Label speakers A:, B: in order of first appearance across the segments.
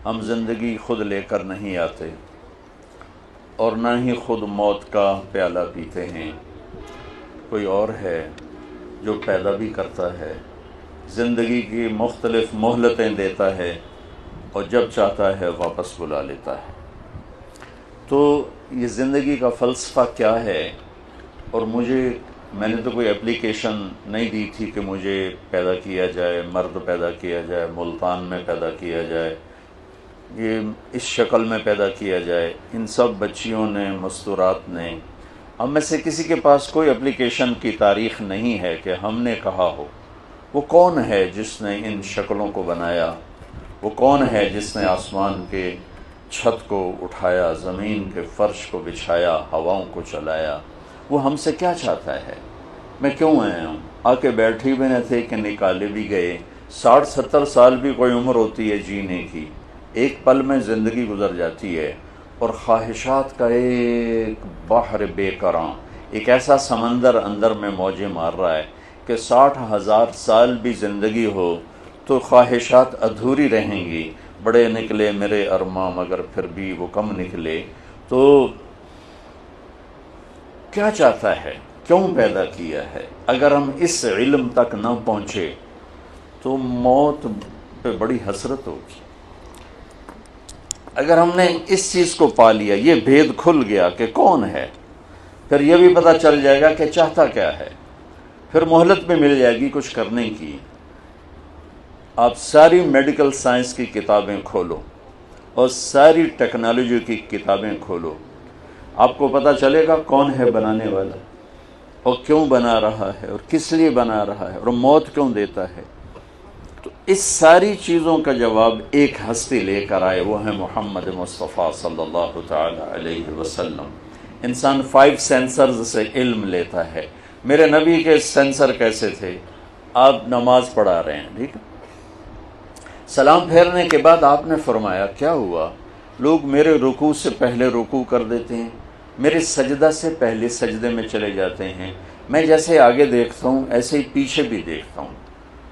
A: ہم زندگی خود لے کر نہیں آتے اور نہ ہی خود موت کا پیالہ پیتے ہیں، کوئی اور ہے جو پیدا بھی کرتا ہے، زندگی کی مختلف مہلتیں دیتا ہے اور جب چاہتا ہے واپس بلا لیتا ہے۔ تو یہ زندگی کا فلسفہ کیا ہے؟ اور میں نے تو کوئی اپلیکیشن نہیں دی تھی کہ مجھے پیدا کیا جائے، مرد پیدا کیا جائے، ملتان میں پیدا کیا جائے، یہ اس شکل میں پیدا کیا جائے۔ ان سب بچیوں نے، مستورات نے، ہم میں سے کسی کے پاس کوئی اپلیکیشن کی تاریخ نہیں ہے کہ ہم نے کہا ہو وہ کون ہے جس نے ان شکلوں کو بنایا، وہ کون ہے جس نے آسمان کے چھت کو اٹھایا، زمین کے فرش کو بچھایا، ہواؤں کو چلایا، وہ ہم سے کیا چاہتا ہے؟ میں کیوں آیا ہوں؟ آ کے بیٹھی بھی نہ تھے کہ نکالے بھی گئے۔ 60-70 سال بھی کوئی عمر ہوتی ہے جینے کی، ایک پل میں زندگی گزر جاتی ہے، اور خواہشات کا ایک بحر بے کراں، ایک ایسا سمندر اندر میں موجیں مار رہا ہے کہ 60,000 سال بھی زندگی ہو تو خواہشات ادھوری رہیں گی۔ بڑے نکلے میرے ارماں مگر پھر بھی وہ کم نکلے۔ تو کیا چاہتا ہے؟ کیوں پیدا کیا ہے؟ اگر ہم اس علم تک نہ پہنچے تو موت پہ بڑی حسرت ہوگی۔ اگر ہم نے اس چیز کو پا لیا، یہ بھید کھل گیا کہ کون ہے، پھر یہ بھی پتہ چل جائے گا کہ چاہتا کیا ہے، پھر مہلت بھی مل جائے گی کچھ کرنے کی۔ آپ ساری میڈیکل سائنس کی کتابیں کھولو اور ساری ٹیکنالوجی کی کتابیں کھولو، آپ کو پتہ چلے گا کون ہے بنانے والا، اور کیوں بنا رہا ہے، اور کس لیے بنا رہا ہے، اور موت کیوں دیتا ہے۔ تو اس ساری چیزوں کا جواب ایک ہستی لے کر آئے، وہ ہے محمد مصطفیٰ صلی اللہ تعالی علیہ وسلم۔ انسان 5 سینسرز سے علم لیتا ہے۔ میرے نبی کے سینسر کیسے تھے؟ آپ نماز پڑھا رہے ہیں، ٹھیک ہے، سلام پھیرنے کے بعد آپ نے فرمایا کیا ہوا؟ لوگ میرے رکوع سے پہلے رکوع کر دیتے ہیں، میرے سجدہ سے پہلے سجدے میں چلے جاتے ہیں، میں جیسے آگے دیکھتا ہوں ایسے ہی پیچھے بھی دیکھتا ہوں،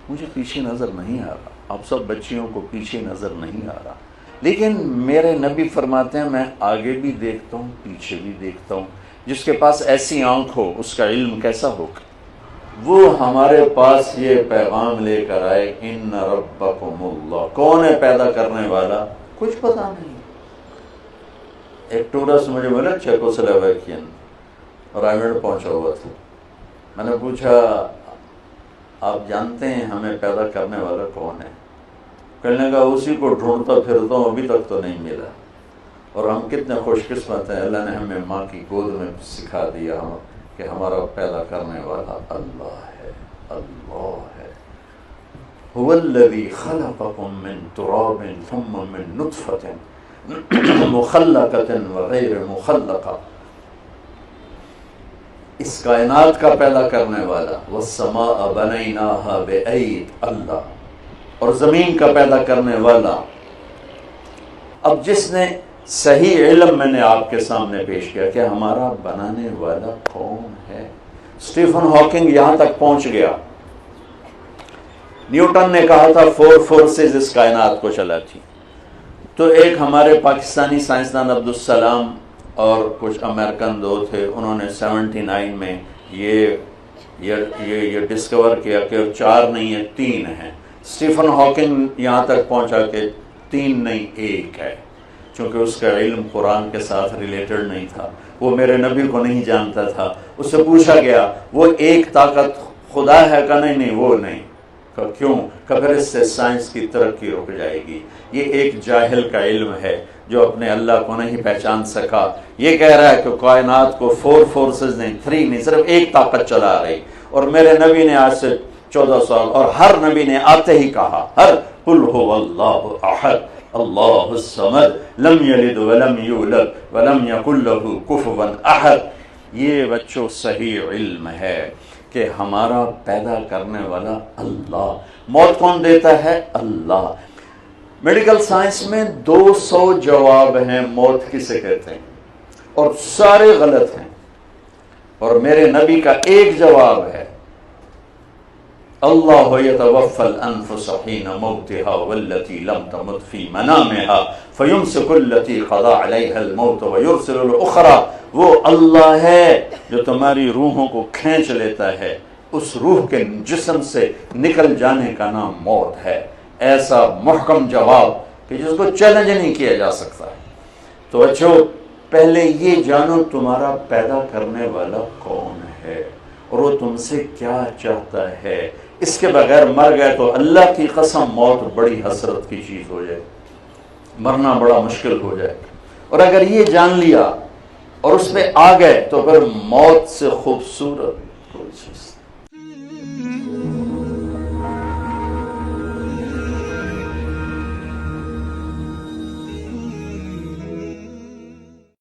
A: مجھے پیچھے نظر نہیں آ رہا۔ آپ سب بچیوں کو پیچھے نظر نہیں آ رہا، لیکن میرے نبی فرماتے ہیں میں آگے بھی دیکھتا ہوں، پیچھے بھی دیکھتا ہوں۔ جس کے پاس ایسی آنکھ ہو اس کا علم کیسا ہوگا؟ وہ ہمارے پاس یہ پیغام لے کر آئے، ان ربکم اللہ۔ کون ہے پیدا کرنے والا؟ کچھ پتا نہیں۔ ایک ٹورسٹ مجھے بولا چیکوسلوواکین اور آئیلینڈ پہنچا ہوا تھا، میں نے پوچھا آپ جانتے ہیں ہمیں پیدا کرنے والا کون ہے؟ کہنے لگا اسی کو ڈھونڈتا پھرتا ہوں، ابھی تک تو نہیں ملا۔ اور ہم کتنے خوش قسمت ہیں، اللہ نے ہمیں ماں کی گود میں سکھا دیا کہ ہمارا پیدا کرنے والا اللہ ہے، اللہ ہے۔ هو الذی خلقکم من تراب ثم من نطفة مخلقة وغیر مخلقة، اس کائنات کا پیدا کرنے والا، والسماء بنیناها بأید، اللہ، اور زمین کا پیدا کرنے والا۔ اب جس نے صحیح علم میں نے آپ کے سامنے پیش کیا کہ ہمارا بنانے والا کون ہے۔ اسٹیفن ہاکنگ یہاں تک پہنچ گیا۔ نیوٹن نے کہا تھا 4 فورسز اس کائنات کو چلاتی، تو ایک ہمارے پاکستانی سائنسدان عبدالسلام اور کچھ امریکن دو تھے، انہوں نے 79 میں یہ ڈسکور کیا کہ 4 نہیں ہے 3 ہیں۔ اسٹیفن ہاکنگ یہاں تک پہنچا کہ 3 نہیں 1 ہے، چونکہ اس کا علم قرآن کے ساتھ ریلیٹڈ نہیں تھا، وہ میرے نبی کو نہیں جانتا تھا۔ اس سے پوچھا گیا وہ ایک طاقت خدا ہے کہ نہیں؟ وہ نہیں۔ کہ کیوں؟ کہ پھر اس سے سائنس کی ترقی رک جائے گی۔ یہ ایک جاہل کا علم ہے جو اپنے اللہ کو نہیں پہچان سکا۔ یہ کہہ رہا ہے کہ کائنات کو 4 فورسز نہیں، 3 نہیں، صرف ایک طاقت چلا رہی۔ اور میرے نبی نے آج سے 14 سال، اور ہر نبی نے آتے ہی کہا، ہر قل هو اللہ احد اللہ الصمد لم یلد ولم یولد ولم یکن له کفوا احد۔ یہ بچوں صحیح علم ہے کہ ہمارا پیدا کرنے والا اللہ۔ موت کون دیتا ہے؟ اللہ۔ میڈیکل سائنس میں 200 جواب ہیں موت کسے کہتے ہیں، اور سارے غلط ہیں، اور میرے نبی کا ایک جواب ہے اللہ یتوفی الانفس حین موتها والتی لم تمت فی منامها فیمسک التی قضى علیها الموت ویرسل الاخرى. وہ اللہ ہے جو تمہاری روحوں کو کھینچ لیتا ہے، اس روح کے جسم سے نکل جانے کا نام موت ہے. ایسا محکم جواب کہ جس کو چیلنج نہیں کیا جا سکتا. تو بچوں، پہلے یہ جانو تمہارا پیدا کرنے والا کون ہے اور وہ تم سے کیا چاہتا ہے. اس کے بغیر مر گئے تو اللہ کی قسم موت بڑی حسرت کی چیز ہو جائے، مرنا بڑا مشکل ہو جائے. اور اگر یہ جان لیا اور اس پہ آ گئے تو پھر موت سے خوبصورت کوئی چیز